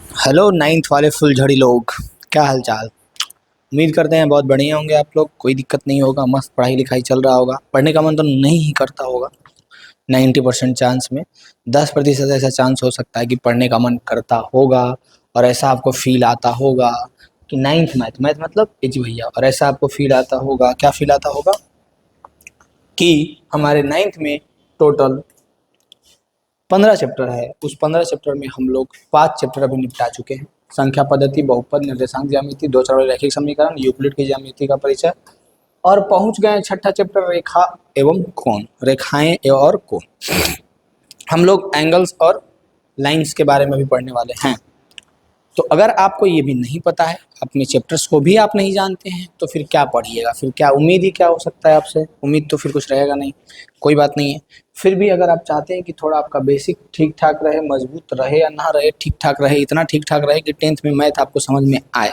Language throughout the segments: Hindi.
हेलो नाइन्थ वाले फुलझड़ी लोग, क्या हाल चाल। उम्मीद करते हैं बहुत बढ़िया होंगे आप लोग। कोई दिक्कत नहीं होगा, मस्त पढ़ाई लिखाई चल रहा होगा। पढ़ने का मन तो नहीं ही करता होगा 90% चांस में। 10% ऐसा चांस हो सकता है कि पढ़ने का मन करता होगा और ऐसा आपको फील आता होगा कि नाइन्थ मैथ मैथ मतलब जी भैया। और ऐसा आपको फील आता होगा, क्या फील आता होगा कि हमारे नाइन्थ में टोटल 15 चैप्टर है। उस 15 चैप्टर में हम लोग 5 चैप्टर अभी निपटा चुके हैं। संख्या पद्धति, बहुपद, निर्देशांक ज्यामिति, दो चरण रैखिक समीकरण, यूक्लिड की ज्यामिति का परिचय, और पहुंच गए छठा चैप्टर रेखा एवं कोण, रेखाएं और कोण। हम लोग एंगल्स और लाइंस के बारे में भी पढ़ने वाले हैं। तो अगर आपको ये भी नहीं पता है, अपने चैप्टर्स को भी आप नहीं जानते हैं, तो फिर क्या पढ़िएगा, फिर क्या उम्मीद ही क्या हो सकता है आपसे। उम्मीद तो फिर कुछ रहेगा नहीं। कोई बात नहीं है। फिर भी अगर आप चाहते हैं कि थोड़ा आपका बेसिक ठीक ठाक रहे, मजबूत रहे या ना रहे, ठीक ठाक रहे, इतना ठीक ठाक रहे कि 10th में मैथ आपको समझ में आए।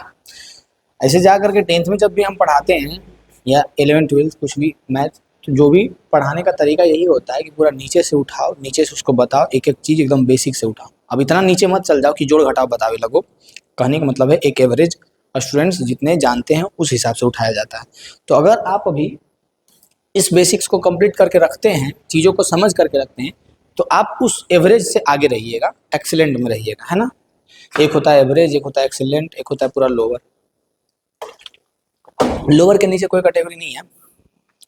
ऐसे जा करके 10th में जब भी हम पढ़ाते हैं या 11th 12th कुछ भी मैथ, तो जो भी पढ़ाने का तरीका यही होता है कि पूरा नीचे से उठाओ, नीचे से उसको बताओ, एक एक चीज एकदम बेसिक से उठाओ। अब इतना नीचे मत चल जाओ कि जोड़ घटाव बतावे लगो। कहने का मतलब है एक एवरेज स्टूडेंट्स जितने जानते हैं उस हिसाब से उठाया जाता है। तो अगर आप अभी इस बेसिक्स को कंप्लीट करके रखते हैं, चीज़ों को समझ करके रखते हैं, तो आप उस एवरेज से आगे रहिएगा, एक्सीलेंट में रहिएगा, है ना। एक होता है एवरेज, एक होता है एक्सीलेंट, एक होता है पूरा लोअर। लोअर के नीचे कोई कैटेगरी नहीं है,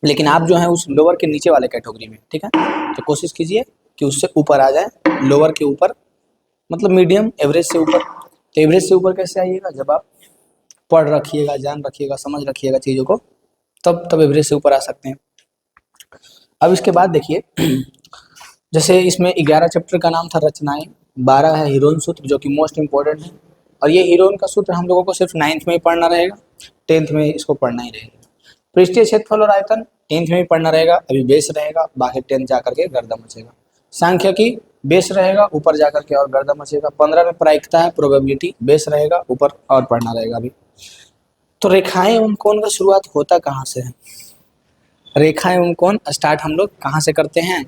लेकिन आप जो है उस लोअर के नीचे वाले कैटेगरी में, ठीक है। तो कोशिश कीजिए कि उससे ऊपर आ जाए। लोअर के ऊपर मतलब मीडियम, एवरेज से ऊपर। तो एवरेज से ऊपर कैसे आइएगा, जब आप पढ़ रखिएगा, जान रखिएगा, समझ रखिएगा चीज़ों को, तब एवरेज से ऊपर आ सकते हैं। अब इसके बाद देखिए, जैसे इसमें 11 चैप्टर का नाम था रचनाएं, 12 है हीरोइन सूत्र जो कि मोस्ट इंपॉर्टेंट है। और ये हीरोइन का सूत्र हम लोगों को सिर्फ 9th में ही पढ़ना रहेगा, 10th में इसको पढ़ना ही रहेगा। पृष्ठीय क्षेत्रफल और आयतन 10th में ही पढ़ना रहेगा, अभी बेस रहेगा, बाकी 10th जाकर के गर्दा मचेगा। सांख्यिकी बेस रहेगा, ऊपर जाकर के और गर्दा मचेगा। 15 में प्रायिकता है, प्रोबेबिलिटी बेस रहेगा, ऊपर और पढ़ना रहेगा अभी। तो रेखाएं एवं कोण का शुरुआत होता कहाँ से है, रेखाएं एवं कोण स्टार्ट हम लोग कहाँ से करते हैं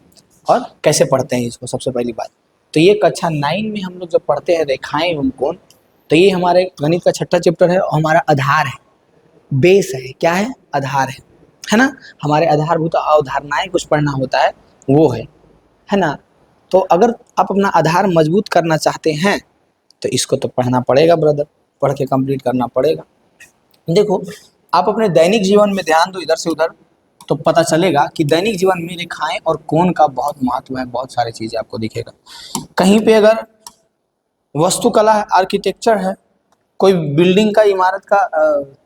और कैसे पढ़ते हैं इसको, सबसे पहली बात। तो ये कक्षा 9 में हम लोग जब पढ़ते हैं रेखाएं एवं कोण, तो ये हमारे गणित का छठा चैप्टर है और हमारा आधार है, बेस है। क्या है, आधार है ना। हमारे आधारभूत अवधारणाएं कुछ पढ़ना होता है, वो है ना। तो अगर आप अपना आधार मजबूत करना चाहते हैं तो इसको तो पढ़ना पड़ेगा ब्रदर, पढ़ के कंप्लीट करना पड़ेगा। देखो, आप अपने दैनिक जीवन में ध्यान दो इधर से उधर, तो पता चलेगा कि दैनिक जीवन में रेखाएं और कोण का बहुत महत्व है। बहुत सारी चीजें आपको दिखेगा। कहीं पे अगर वास्तुकला है, आर्किटेक्चर है, कोई बिल्डिंग का, इमारत का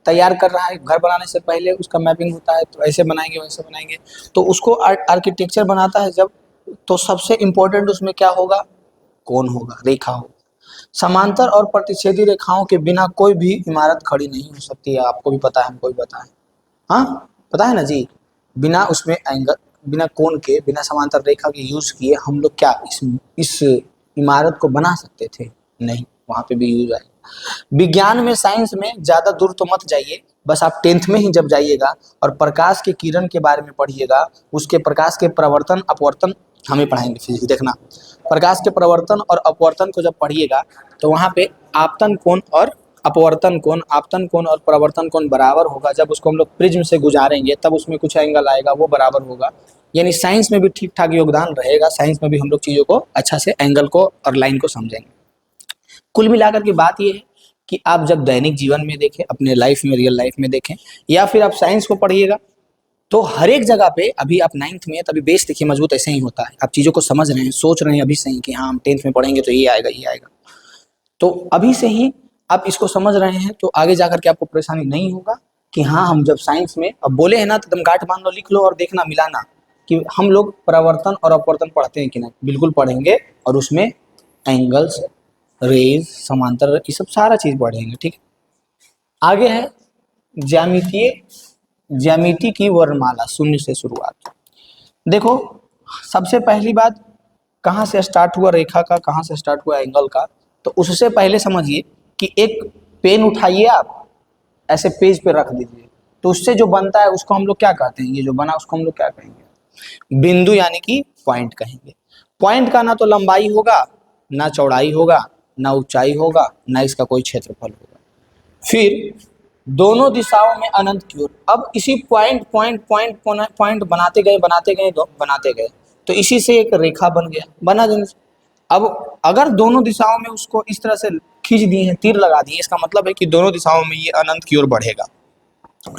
तैयार कर रहा है, घर बनाने से पहले उसका मैपिंग होता है, तो ऐसे बनाएंगे वैसे बनाएंगे, तो उसको आर्किटेक्चर बनाता है जब, तो सबसे इम्पोर्टेंट उसमें क्या होगा, कोण होगा, रेखा होगा। समांतर और प्रतिच्छेदी रेखाओं के बिना कोई भी इमारत खड़ी नहीं हो सकती है। आपको भी पता है, हमको भी पता है, हाँ पता है ना जी। बिना उसमें एंगल, बिना कोण के, बिना समांतर रेखा के यूज किए हम लोग क्या इस इमारत को बना सकते थे, नहीं, वहां पे भी यूज आएगा। विज्ञान में, साइंस में ज्यादा दूर तो मत जाइए, बस आप 10th में ही जब जाइएगा और प्रकाश के किरण के बारे में पढ़िएगा, उसके प्रकाश के प्रवर्तन अपवर्तन हमें पढ़ाएंगे फिजिक्स, देखना। प्रकाश के प्रवर्तन और अपवर्तन को जब पढ़िएगा तो वहां पे आपतन कोण और अपवर्तन कोण, आपतन कोण और प्रवर्तन कोण बराबर होगा। जब उसको हम लोग प्रिज्म से गुजारेंगे तब उसमें कुछ एंगल आएगा, वो बराबर होगा। यानी साइंस में भी ठीक ठाक योगदान रहेगा। साइंस में भी हम लोग चीज़ों को अच्छा से, एंगल को और लाइन को समझेंगे। कुल मिलाकर की बात ये है कि आप जब दैनिक जीवन में देखें, अपने लाइफ में, रियल लाइफ में देखें, या फिर आप साइंस को पढ़िएगा, तो हर एक जगह पे, अभी आप 9th में है तभी बेस देखिए मजबूत ऐसे ही होता है। आप चीज़ों को समझ रहे हैं, सोच रहे हैं अभी से ही कि हाँ हम 10th में पढ़ेंगे तो ये आएगा, ये आएगा। तो अभी से ही आप इसको समझ रहे हैं तो आगे जाकर के आपको परेशानी नहीं होगा कि हाँ हम जब साइंस में अब बोले हैं ना तो तुम गांठ बांध लो, लिख लो और देखना मिलाना कि हम लोग परावर्तन और अपवर्तन पढ़ते हैं कि नहीं। बिल्कुल पढ़ेंगे, और उसमें एंगल्स, रेज, समांतर, ये सब सारा चीज पढ़ेंगे, ठीक है। आगे है ज्यामितीय, ज्यामिति की वर्णमाला, शून्य से शुरुआत। देखो, सबसे पहली बात, कहाँ से स्टार्ट हुआ रेखा का, कहाँ से स्टार्ट हुआ एंगल का। तो उससे पहले समझिए कि एक पेन उठाइए, आप ऐसे पेज पे रख दीजिए, तो उससे जो बनता है उसको हम लोग क्या कहते हैं, ये जो बना उसको हम लोग क्या कहेंगे, बिंदु, यानी कि पॉइंट कहेंगे। पॉइंट का ना तो लंबाई होगा ना चौड़ाई होगा, ना ऊंचाई होगा, ना इसका कोई क्षेत्रफल होगा। फिर दोनों दिशाओं में अनंत की ओर। अब इसी पॉइंट पॉइंट पॉइंट पॉइंट बनाते गए तो इसी से एक रेखा बन गया, बना देने से। अब अगर दोनों दिशाओं में उसको इस तरह से खींच दिए हैं, तीर लगा दिए, इसका मतलब है कि दोनों दिशाओं में ये अनंत की ओर बढ़ेगा।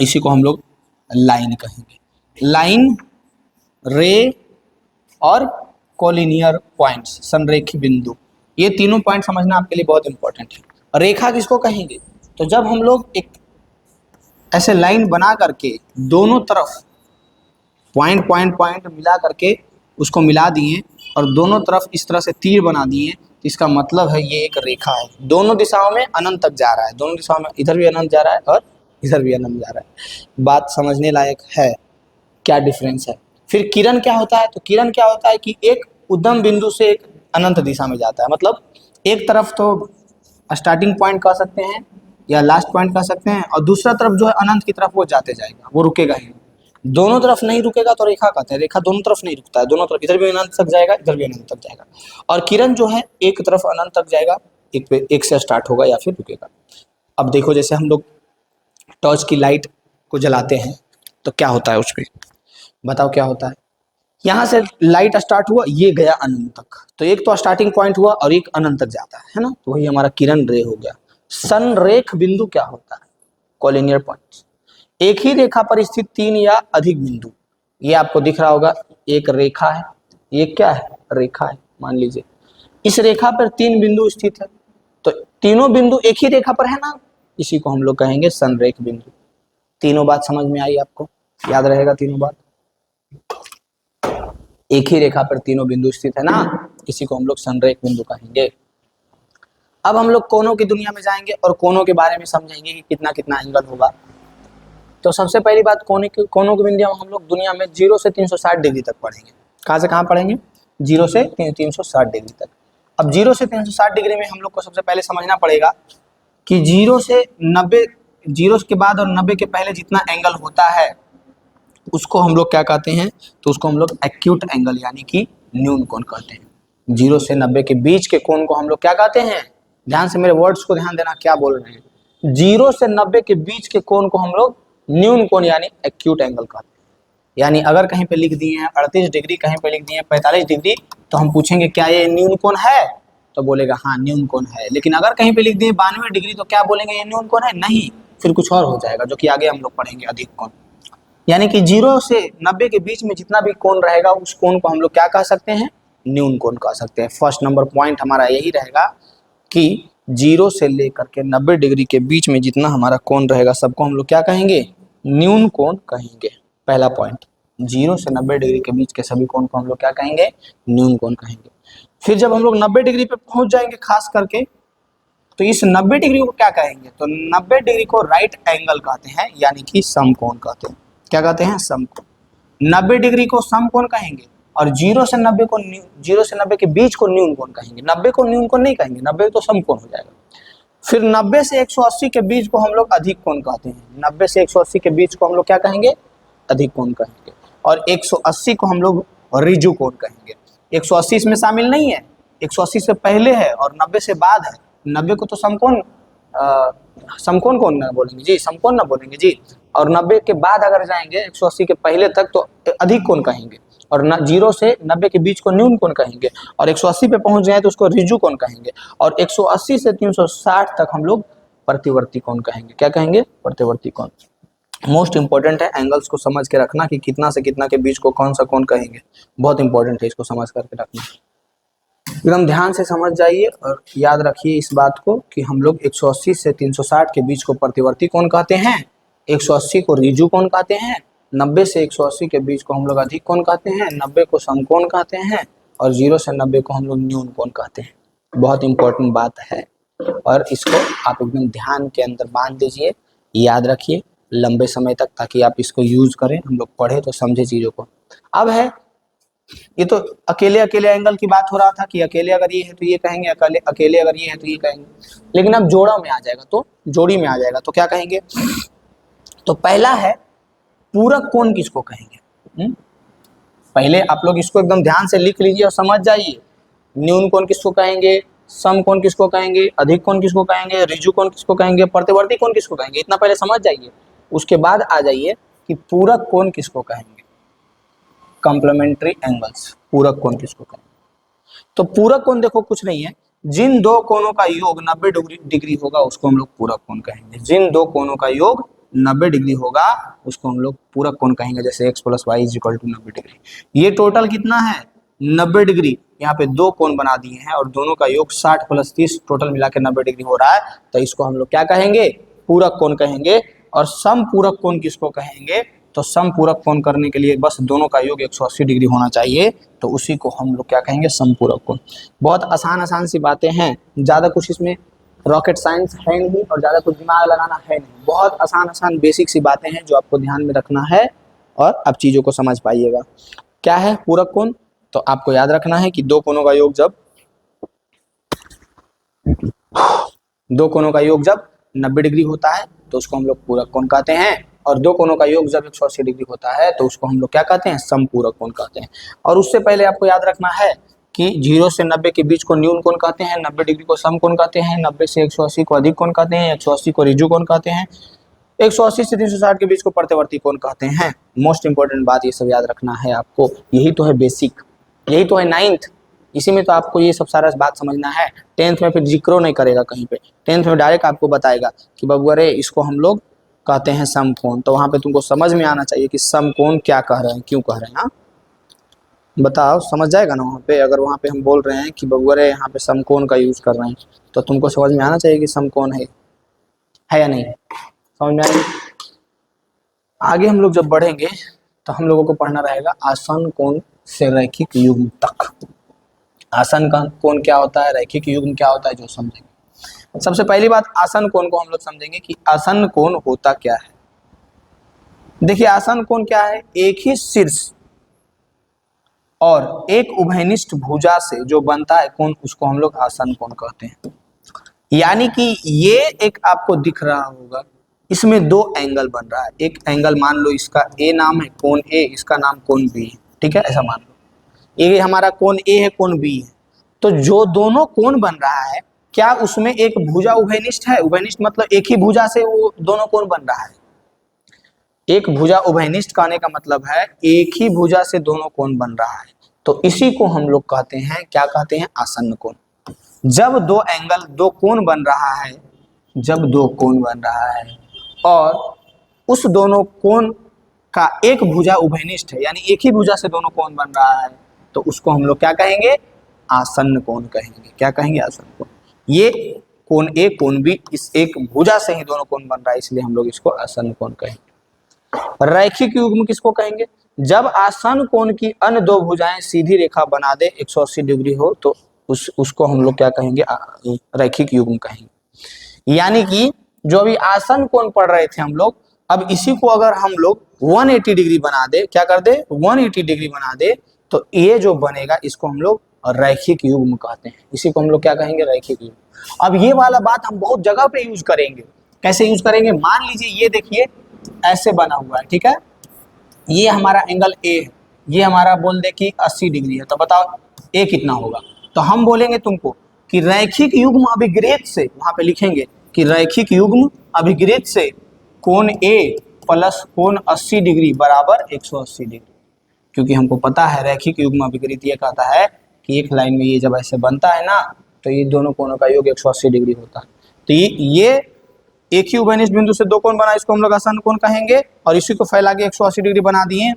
इसी को हम लोग लाइन कहेंगे। लाइन, रे और कोलिनियर पॉइंट्स, संरेखी बिंदु, ये तीनों पॉइंट समझना आपके लिए बहुत इंपॉर्टेंट है। रेखा किसको कहेंगे? तो जब हम लोग एक ऐसे लाइन बना करके दोनों तरफ पॉइंट पॉइंट पॉइंट मिला करके उसको मिला दिए और दोनों तरफ इस तरह से तीर बना दिए, तो इसका मतलब है ये एक रेखा है, दोनों दिशाओं में अनंत तक जा रहा है, दोनों दिशाओं में, इधर भी अनंत जा रहा है और इधर भी अनंत जा रहा है। बात समझने लायक है, क्या डिफरेंस है। फिर किरण क्या होता है? तो किरण क्या होता है कि एक उद्गम बिंदु से एक अनंत दिशा में जाता है, मतलब एक तरफ तो स्टार्टिंग पॉइंट कह सकते हैं या लास्ट पॉइंट कह सकते हैं, और दूसरा तरफ जो है अनंत की तरफ वो जाते जाएगा, वो रुकेगा ही। दोनों तरफ नहीं रुकेगा तो रेखा कहते हैं। रेखा दोनों तरफ नहीं रुकता है, दोनों तरफ, इधर भी अनंत तक जाएगा, इधर भी अनंत तक जाएगा। और किरण जो है एक तरफ अनंत तक जाएगा, एक से स्टार्ट होगा या फिर रुकेगा। अब देखो, जैसे हम लोग टॉर्च की लाइट को जलाते हैं तो क्या होता है उस पर, बताओ क्या होता है। यहाँ से लाइट स्टार्ट हुआ, ये गया अनंत तक, तो एक तो स्टार्टिंग पॉइंट हुआ और एक अनंत तक जाता है ना, तो वही हमारा किरण रे हो गया। संरेख बिंदु क्या होता है? कोलिनियर पॉइंट्स, एक ही रेखा पर स्थित 3 या अधिक बिंदु। ये आपको दिख रहा होगा, एक रेखा है, ये क्या है? रेखा है। मान लीजिए इस रेखा पर 3 बिंदु स्थित है, तो तीनों बिंदु एक ही रेखा पर है ना, इसी को हम लोग कहेंगे संरेख बिंदु। तीनों बात समझ में आई आपको? याद रहेगा तीनों बात? एक ही रेखा पर तीनों बिंदु स्थित है ना, इसी को हम लोग संरेख बिंदु कहेंगे। अब हम लोग कोनों की दुनिया में जाएंगे और कोनों के बारे में समझेंगे कि कितना कितना एंगल होगा। तो सबसे पहली बात, कोनों की बिंदु हम लोग दुनिया में 0 से 360 डिग्री तक पढ़ेंगे। कहाँ से कहाँ पढ़ेंगे? 0 से 360 डिग्री तक। अब 0 से 360 डिग्री में हम लोग को सबसे पहले समझना पड़ेगा कि 0 से 90, 0 के बाद और 90 के पहले जितना एंगल होता है उसको हम लोग क्या कहते हैं? तो उसको हम लोग एक्यूट एंगल यानी कि न्यून कोण कहते हैं। 0 से 90 के बीच के कोण को हम लोग क्या कहते हैं? ध्यान से मेरे वर्ड्स को ध्यान देना, क्या बोल रहे हैं। 0 से 90 के बीच के कोण को हम लोग न्यून कोण यानी एक्यूट एंगल कहते हैं। यानी अगर कहीं पे लिख दिए हैं 38 डिग्री, कहीं पे लिख दिए हैं 45 डिग्री, तो हम पूछेंगे क्या ये न्यून कोण है? तो बोलेगा हाँ न्यून कोण है। लेकिन अगर कहीं पे लिख दिए 92 डिग्री, तो क्या बोलेंगे? ये न्यून कोण है? नहीं, फिर कुछ और हो जाएगा, जो कि आगे हम लोग पढ़ेंगे, अधिक कोण। यानी कि 0 से 90 के बीच में जितना भी कोण रहेगा उस कोण को हम लोग क्या कह सकते हैं? न्यून कोण कह सकते हैं। फर्स्ट नंबर पॉइंट हमारा यही रहेगा कि 0 से लेकर के 90 डिग्री के बीच में जितना हमारा कोण रहेगा सबको हम लोग क्या कहेंगे? न्यून कोण कहेंगे। पहला पॉइंट, 0 से 90 डिग्री के बीच के सभी कोण को हम लोग क्या कहेंगे? न्यून कोण कहेंगे। फिर जब हम लोग 90 डिग्री पे पहुंच जाएंगे खास करके, तो इस 90 डिग्री को क्या कहेंगे? तो 90 डिग्री को राइट एंगल कहते हैं, यानी कि समकोण कहते हैं। क्या कहते हैं? समकोण। 90 डिग्री को समकोण कहेंगे और 0 से 90 के बीच को न्यून कोण कहेंगे। 90 को न्यून कोण नहीं कहेंगे, 90 तो समकोण हो जाएगा। फिर 90 से 180 के बीच को हम लोग अधिक कोण कहते हैं। 90 से 180 के बीच को हम लोग क्या कहेंगे? अधिक कोण कहेंगे। और 180 को हम लोग ऋजु कोण कहेंगे। 180 इसमें शामिल नहीं है, 180 से पहले है और 90 से बाद है। 90 को तो समकोण समकोण कोण ना बोलेंगे जी, समकोण ना बोलेंगे जी। और 90 के बाद अगर जाएंगे 180 के पहले तक तो अधिक कोण कहेंगे, और 0 से 90 के बीच को न्यून कोण कहेंगे, और 180 पे पहुंच जाए तो उसको ऋजु कोण कहेंगे, और 180 से 360 तक हम लोग प्रतिवर्ती कोण कहेंगे। क्या कहेंगे? प्रतिवर्ती कोण। मोस्ट इंपॉर्टेंट है, एंगल्स को समझ के रखना कि कितना से कितना के बीच को कौन सा कोण कहेंगे, बहुत इंपॉर्टेंट है, इसको समझ करके रखना। एकदम ध्यान से समझ जाइए और याद रखिए इस बात को कि हम लोग 180 से 360 के बीच को प्रतिवर्ती कोण कहते हैं, 180 को ऋजु कोण कहते हैं, 90 से 180 के बीच को हम लोग अधिक कोण कहते हैं, 90 को समकोण कहते हैं, और 0 से 90 को हम लोग न्यून कोण कहते हैं। बहुत इंपॉर्टेंट बात है और इसको आप एकदम ध्यान के अंदर बांध दीजिए, याद रखिए लंबे समय तक, ताकि आप इसको यूज करें, हम लोग पढ़े तो समझे चीजों को। अब है, ये तो अकेले अकेले एंगल की बात हो रहा था कि अकेले अगर ये है तो ये कहेंगे, अकेले अगर ये है तो ये कहेंगे। लेकिन अब जोड़ा में आ जाएगा तो जोड़ी में आ जाएगा तो क्या कहेंगे? तो पहला है पूरक कोण किसको कहेंगे? पहले आप लोग इसको एकदम ध्यान से लिख लीजिए और समझ जाइए। न्यून कोण किसको कहेंगे? सम कोण किसको कहेंगे, अधिक कोण किसको कहेंगे, ऋजु कोण किसको कहेंगे, प्रतिवर्ती कोण किसको कहेंगे, इतना पहले समझ जाइए। उसके बाद आ जाइए कि पूरक कोण किसको कहेंगे, कॉम्प्लीमेंट्री एंगल्स, पूरक कोण किसको कहेंगे। तो पूरक कोण देखो कुछ नहीं है, जिन दो कोणों का योग 90 डिग्री होगा उसको हम लोग पूरक कोण कहेंगे। जिन दो कोणों का योग 90 डिग्री होगा उसको हम लोग पूरक कोण कहेंगे। जैसे x + y = 90 डिग्री। ये टोटल कितना है 90 डिग्री। यहाँ पे दो कोण बना दिए हैं और दोनों का योग 60 + 30 टोटल मिला के 90 डिग्री हो रहा है, तो इसको हम लोग क्या कहेंगे, पूरक कोण कहेंगे। और सम पूरक कोण किसको कहेंगे, तो सम पूरक कोण करने के लिए बस दोनों का योग 180 डिग्री होना चाहिए, तो उसी को हम लोग क्या कहेंगे, समपूरक कोण। बहुत आसान आसान सी बातें हैं, ज़्यादा कुछ इसमें रॉकेट साइंस है नहीं और ज़्यादा कुछ दिमाग लगाना है नहीं। बहुत आसान आसान बेसिक सी बातें हैं जो आपको ध्यान में रखना है और आप चीज़ों को समझ पाइएगा। क्या है पूरक कोण, तो आपको याद रखना है कि दो कोणों का योग जब 90 डिग्री होता है तो उसको हम लोग पूरक कोण कहते हैं, और दो कोणों का योग जब 180 डिग्री होता है तो उसको हम लोग क्या कहते हैं, समपूरक कोण कहते हैं। और उससे पहले आपको याद रखना है कि 0 से 90 के बीच को न्यून कोण कहते हैं, 90 डिग्री को सम कोण कहते हैं, 90 से 180 को अधिक कोण कहते हैं, 180 को ऋजु कोण कहते हैं, 180 से 360 के बीच को प्रतिवर्ती कोण कहते हैं। मोस्ट इंपॉर्टेंट बात ये सब याद रखना है आपको, यही तो है बेसिक, यही तो है 9th, इसी में तो आपको ये सब सारा बात समझना है। 10th में फिर जिक्रो नहीं करेगा कहीं पे, 10th में डायरेक्ट आपको बताएगा कि बाबू अरे इसको हम लोग कहते हैं समकोण, तो वहाँ पे तुमको समझ में आना चाहिए कि समकोण क्या कह रहे हैं, क्यों कह रहे हैं। हाँ बताओ, समझ जाएगा ना वहाँ पे। अगर वहाँ पे हम बोल रहे हैं कि बाबू अरे यहाँ पे समकोण का यूज कर रहे हैं, तो तुमको समझ में आना चाहिए कि समकोण है या नहीं, समझ में आएगा। आगे हम लोग जब बढ़ेंगे तो हम लोगों को पढ़ना रहेगा आसन कोण से रैखिक युग्म तक। आसन का कोण क्या होता है, रैखिक युग्म क्या होता है, जो समझेंगे। सबसे पहली बात आसन कोण को हम लोग समझेंगे कि आसन कोण होता क्या है। देखिए आसन कोण क्या है, एक ही शीर्ष और एक उभयनिष्ठ भुजा से जो बनता है कोण उसको हम लोग आसन कोण कहते हैं। यानी कि ये एक आपको दिख रहा होगा, इसमें दो एंगल बन रहा है। एक एंगल मान लो इसका ए नाम है, कोण ए, इसका नाम कोण बी है, ठीक है, ऐसा मान लो ये हमारा कोण ए है, कोण बी है। तो जो दोनों कोण बन रहा है, क्या उसमें एक भुजा उभयनिष्ठ है, उभयनिष्ठ मतलब एक ही भुजा से वो दोनों कोण बन रहा है। एक भुजा उभयनिष्ठ कहने का मतलब है एक ही भुजा से दोनों कोण बन रहा है, तो इसी को हम लोग कहते हैं, क्या कहते हैं, आसन्न कोण। जब दो एंगल, दो कोण बन रहा है, जब दो कोण बन रहा है और उस दोनों कोण का एक भुजा उभयनिष्ठ है, यानी एक ही भुजा से दोनों कोण बन रहा है, तो उसको हम लोग क्या कहेंगे, आसन्न कोण कहेंगे। क्या कहेंगे, आसन्न कोण। ये कोण ए कोण बी इस एक भुजा से ही दोनों कोण बन रहा है, इसलिए हम लोग इसको आसन्न कोण कहेंगे। रैखिक युग्म किसको कहेंगे, जब आसन्न कोण की अन्य दो भुजाएं सीधी रेखा बना दे 180 डिग्री हो, तो उसको हम लोग क्या कहेंगे, रैखिक युग्म कहेंगे। यानी कि जो अभी आसन्न कोण पढ़ रहे थे हम लोग, अब इसी को अगर हम लोग 180 डिग्री बना दे, क्या कर दे, 180 डिग्री बना दे, तो ये जो बनेगा इसको हम लोग रैखिक युग्म कहते हैं। इसी को हम लोग क्या कहेंगे, रैखिक युग्म। अब ये वाला बात हम बहुत जगह पे यूज करेंगे। कैसे यूज करेंगे, मान लीजिए ये देखिए ऐसे बना हुआ है, ठीक है, ये हमारा एंगल ए है, ये हमारा बोल दे कि 80 डिग्री है, तो बताओ ए कितना होगा। तो हम बोलेंगे तुमको कि रैखिक युग्म अभिग्रेत से, वहां पे लिखेंगे कि रैखिक युग्म अभिग्रेत से कोण ए प्लस कोण 80 डिग्री बराबर 180 डिग्री। क्योंकि हमको पता है रैखिक युग्म अभिग्रेत ये कहता है कि एक लाइन में ये जब ऐसे बनता है ना, तो ये दोनों कोणों का योग 180 डिग्री होता है। तो ये एक ही उभयनिष्ठ बिंदु से दो कोण बना, इसको हम लोग आसन्न कोण कहेंगे, और इसी को फैला के 180 डिग्री बना दिए,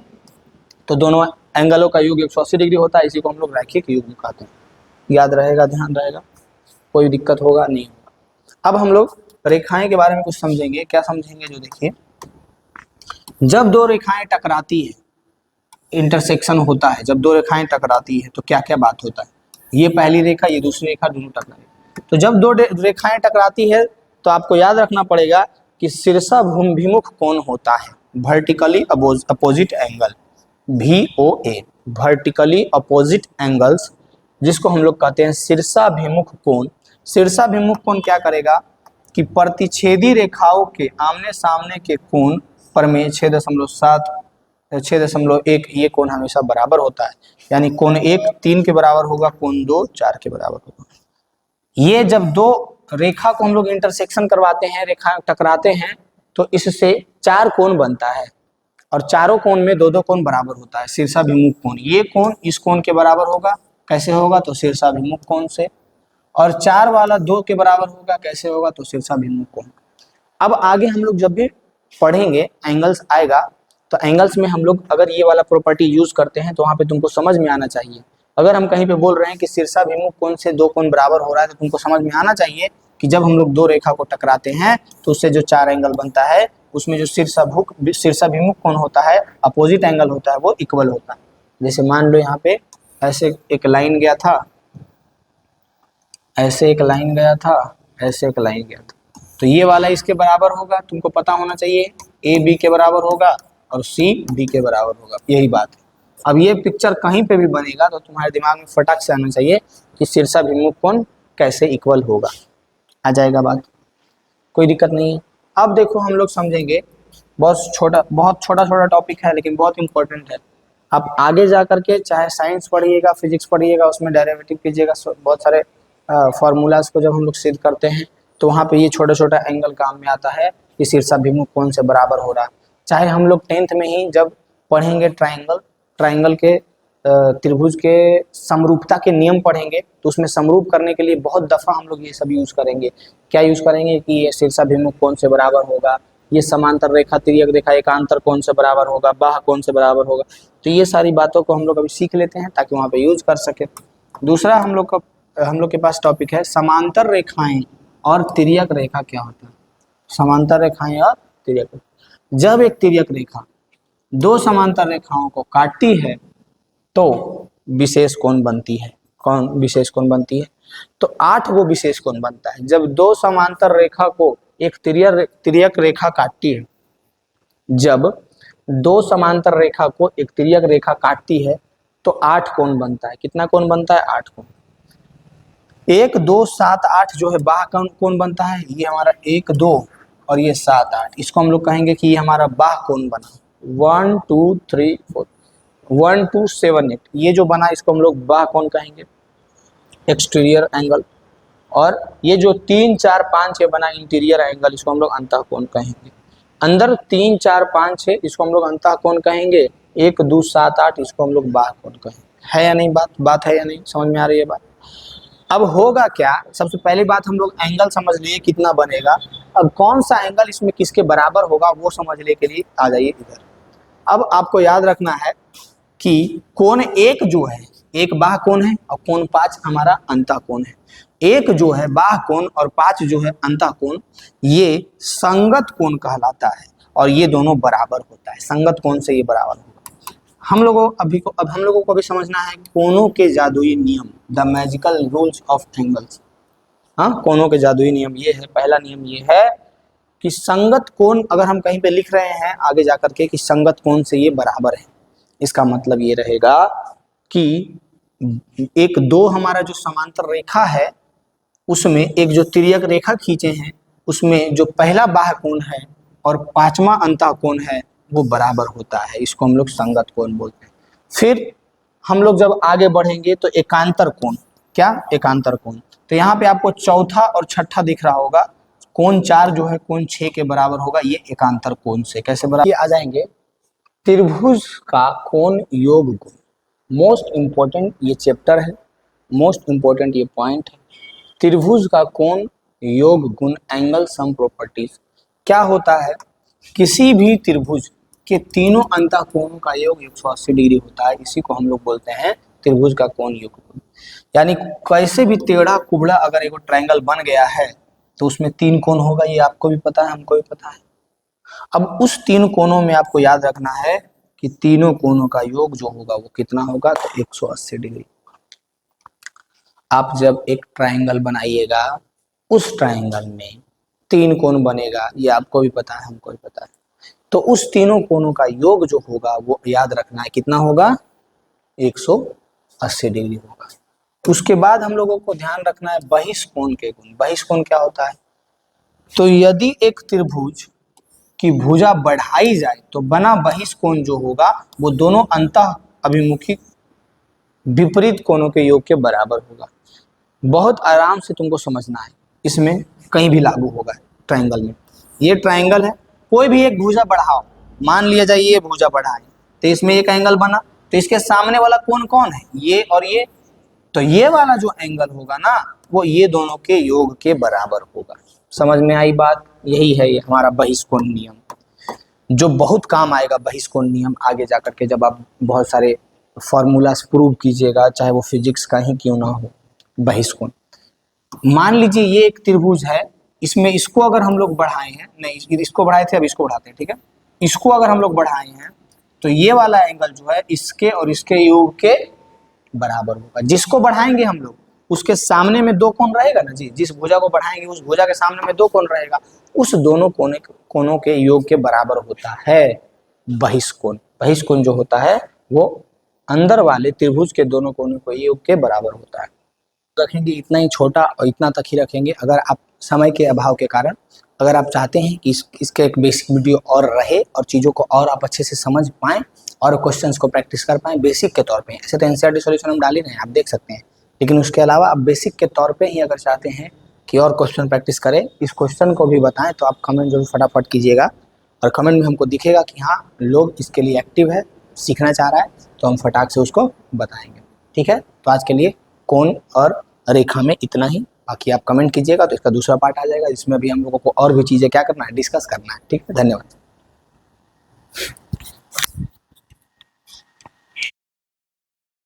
तो दोनों एंगलों का योग 180 डिग्री होता है, इसी को हम लोग रैखिक युग्म कहते हैं। याद रहेगा, ध्यान रहेगा, कोई दिक्कत होगा नहीं होगा। अब हम लोग रेखाएं के बारे में कुछ समझेंगे। क्या समझेंगे, जो देखिए जब दो रेखाएं टकराती है, इंटरसेक्शन होता है, जब दो रेखाएं टकराती है तो क्या क्या बात होता है। ये पहली रेखा, ये दूसरी रेखा, दोनों टकराए, तो जब दो रेखाएं टकराती है तो आपको याद रखना पड़ेगा कि शीर्षाभिमुख कोण होता है, vertically opposite angle, VOA, vertically opposite angles, जिसको हम लोग कहते हैं शीर्षाभिमुख कोण। शीर्षाभिमुख कोण क्या करेगा कि प्रतिच्छेदी रेखाओं के आमने सामने के कोण पर में 6.1 ये कोण हमेशा बराबर होता है। यानी कोण 1 3 के बराबर होगा, कोण 2 4 के बराबर होगा। ये जब दो रेखा को हम लोग इंटरसेक्शन करवाते हैं, रेखा टकराते हैं, तो इससे चार कोण बनता है और चारों कोण में दो दो कोण बराबर होता है, शीर्षाभिमुख कोण। ये कोण इस कोण के बराबर होगा, कैसे होगा, तो शीर्षाभिमुख कोण से। और चार वाला दो के बराबर होगा, कैसे होगा, तो शीर्षाभिमुख कोण। अब आगे हम लोग जब भी पढ़ेंगे एंगल्स आएगा, तो एंगल्स में हम लोग अगर ये वाला प्रॉपर्टी यूज करते हैं तो वहां पे तुमको समझ में आना चाहिए। अगर हम कहीं पे बोल रहे हैं कि शीर्षाभिमुख कोण से दो कोण बराबर हो रहा है, तो तुमको समझ में आना चाहिए कि जब हम लोग दो रेखा को टकराते हैं तो उससे जो चार एंगल बनता है, उसमें जो शीर्षाभिमुख कोण होता है, अपोजिट एंगल होता है, वो इक्वल होता है। जैसे मान लो यहाँ पे ऐसे एक लाइन गया था, ऐसे एक लाइन गया था, ऐसे एक लाइन गया था, तो ये वाला इसके बराबर होगा, तुमको पता होना चाहिए। ए बी के बराबर होगा और सी डी के बराबर होगा, यही बात है। अब ये पिक्चर कहीं पे भी बनेगा तो तुम्हारे दिमाग में फटाक से आना चाहिए कि शीर्षाभिमुख कोण कैसे इक्वल होगा, आ जाएगा बात, कोई दिक्कत नहीं है। अब देखो हम लोग समझेंगे, बहुत छोटा टॉपिक है लेकिन बहुत इंपॉर्टेंट है। आप आगे जा करके चाहे साइंस पढ़िएगा, फिजिक्स पढ़िएगा, उसमें डेरिवेटिव कीजिएगा, बहुत सारे फॉर्मूलाज को जब हम लोग सिद्ध करते हैं तो वहाँ पे ये छोटा छोटा एंगल काम में आता है कि शीर्षाभिमुख कोण से बराबर हो रहा। चाहे हम लोग 10th में ही जब पढ़ेंगे ट्राइंगल के त्रिभुज के समरूपता के नियम पढ़ेंगे, तो उसमें समरूप करने के लिए बहुत दफ़ा हम लोग ये सब यूज़ करेंगे। क्या यूज़ करेंगे कि ये शीर्षाभिमुख कोण से बराबर होगा, ये समांतर रेखा, तिर्यक रेखा एकांतर कोण से बराबर होगा, बाह्य कोण से बराबर होगा। तो ये सारी बातों को हम लोग अभी सीख लेते हैं ताकि वहाँ पे यूज कर सके। दूसरा हम लोग के पास टॉपिक है समांतर रेखाएं और तिर्यक रेखा क्या होता है। समांतर रेखाएं और तिर्यक रेखा, जब एक तिर्यक रेखा दो समांतर रेखाओं को काटती है तो विशेष कोण बनती है। कौन विशेष कोण बनती है? तो 8 वो विशेष कोण बनता है। जब दो समांतर रेखा को एक तिर्यक रेखा काटती है, जब दो समांतर रेखा को एक तिर्यक रेखा काटती है तो 8 कोण बनता है। कितना कोण बनता है? 8 कोण। 1 2 7 8 जो है बाह्य कोण बनता है, ये हमारा 1 2 और ये 7 8, इसको हम लोग कहेंगे कि ये हमारा बाह्य कोण बना। 1 2 3 4 1 2 7 8, ये जो बना इसको हम लोग बाह्य कोण कहेंगे, एक्सटीरियर एंगल। और ये जो 3 4 5 6 बना इंटीरियर एंगल, इसको हम लोग अंतः कोण कहेंगे। अंदर 3 4 5 6 इसको हम लोग अंतः कोण कहेंगे। 1 2 7 8 इसको हम लोग बाह्य कोण कहेंगे। है या नहीं बात है या नहीं, समझ में आ रही है बात? अब होगा क्या, सबसे पहली बात हम लोग एंगल समझ लिए कितना बनेगा। अब कौन सा एंगल इसमें किसके बराबर होगा वो समझने के लिए आ जाइए इधर। अब आपको याद रखना है कि कोण एक जो है, एक बाह्य कोण है और कोण 5 हमारा अंतः कोण है। एक जो है बाह्य कोण और 5 जो है अंतः कोण, ये संगत कोण कहलाता है और ये दोनों बराबर होता है। संगत कोण से ये बराबर होगा। अब हम लोगों को भी समझना है कोणों के जादुई नियम, the magical rules of angles. हाँ, कोणों के जादुई नियम ये है। पहला नियम ये है कि संगत कोण, अगर हम कहीं पे लिख रहे हैं आगे जाकर के कि संगत कोण से ये बराबर है, इसका मतलब ये रहेगा कि एक दो हमारा जो समांतर रेखा है उसमें एक जो तिर्यक रेखा खींचे हैं, उसमें जो पहला बाह्य कोण है और 5वां अंतः कोण है वो बराबर होता है, इसको हम लोग संगत कोण बोलते हैं। फिर हम लोग जब आगे बढ़ेंगे तो एकांतर कोण, क्या? एकांतर कोण। तो यहाँ पे आपको चौथा और छठा दिख रहा होगा, कोण 4 जो है कोण 6 के बराबर होगा, ये एकांतर कोण से कैसे बराबर। ये आ जाएंगे त्रिभुज का कोण योग गुण। मोस्ट इंपॉर्टेंट ये चैप्टर है, मोस्ट इंपॉर्टेंट ये पॉइंट है। त्रिभुज का कोण योग गुण, एंगल सम प्रॉपर्टीज। क्या होता है? किसी भी त्रिभुज के तीनों अंतः कोणों का योग 180 डिग्री होता है, इसी को हम लोग बोलते हैं त्रिभुज का कोण योग गुण। यानी कैसे भी टेढ़ा कुबड़ा अगर एक ट्रायंगल बन गया है तो उसमें 3 कोण होगा, ये आपको भी पता है, हमको भी पता है। अब उस 3 कोणों में आपको याद रखना है कि तीनों कोणों का योग जो होगा वो कितना होगा, तो 180 डिग्री। आप जब एक ट्रायंगल बनाइएगा, उस ट्रायंगल में 3 कोण बनेगा, ये आपको भी पता है, हमको भी पता है। तो उस तीनों कोणों का योग जो होगा वो याद रखना है, कितना होगा, 180 डिग्री होगा। उसके बाद हम लोगों को ध्यान रखना है बहिष्कोण के गुण। बहिष्कोण क्या होता है? तो यदि एक त्रिभुज की भुजा बढ़ाई जाए तो बना बहिष्कोण जो होगा वो दोनों अंतः अभिमुखी विपरीत कोणों के योग के बराबर होगा। बहुत आराम से तुमको समझना है, इसमें कहीं भी लागू होगा ट्रायंगल में। ये ट्रायंगल है, कोई भी एक भुजा बढ़ाओ, मान लिया जाए ये भुजा बढ़ाए तो इसमें एक एंगल बना, तो इसके सामने वाला कोण कौन है, ये और ये, तो ये वाला जो एंगल होगा ना वो ये दोनों के योग के बराबर होगा। समझ में आई बात? यही है ये हमारा बहिष्कोण नियम, जो बहुत काम आएगा बहिष्कोण नियम आगे जाकर के, जब आप बहुत सारे फॉर्मूलास प्रूव कीजिएगा, चाहे वो फिजिक्स का ही क्यों ना हो। बहिष्कोण, मान लीजिए ये एक त्रिभुज है, इसमें इसको अगर हम लोग बढ़ाए हैं, नहीं इसको बढ़ाए थे, अब इसको बढ़ाते हैं, ठीक है। इसको अगर हम लोग बढ़ाए हैं तो ये वाला एंगल जो है इसके और इसके योग के बराबर होगा। जिसको बढ़ाएंगे हम लोग उसके सामने में दो कोण रहेगा ना जी, जिस भुजा को बढ़ाएंगे उस भुजा के सामने में दो कोण रहेगा, उस दोनों कोणों के योग के बराबर होता है बहिष्कोण। बहिष्कोण जो होता है वो अंदर वाले त्रिभुज के दोनों कोणों के योग के बराबर होता है। रखेंगे इतना ही छोटा और इतना तक ही रखेंगे। अगर आप समय के अभाव के कारण अगर आप चाहते हैं कि इसके एक बेसिक वीडियो और रहे और चीज़ों को और आप अच्छे से समझ पाएँ और क्वेश्चंस को प्रैक्टिस कर पाएँ बेसिक के तौर पे, ऐसे तो एनसीईआरटी सॉल्यूशन हम डाल ही रहे हैं, आप देख सकते हैं, लेकिन उसके अलावा आप बेसिक के तौर पे ही अगर चाहते हैं कि और क्वेश्चन प्रैक्टिस करें, इस क्वेश्चन को भी बताएं, तो आप कमेंट जरूर फटाफट कीजिएगा और कमेंट में हमको दिखेगा कि हाँ लोग इसके लिए एक्टिव है, सीखना चाह रहा है, तो हम फटाक से उसको बताएंगे। ठीक है, तो आज के लिए कोण और रेखा में इतना ही। बाकी आप कमेंट कीजिएगा तो इसका दूसरा पार्ट आ जाएगा, इसमें भी हम लोगों को और भी चीज़ें क्या करना है, डिस्कस करना है। ठीक है, धन्यवाद।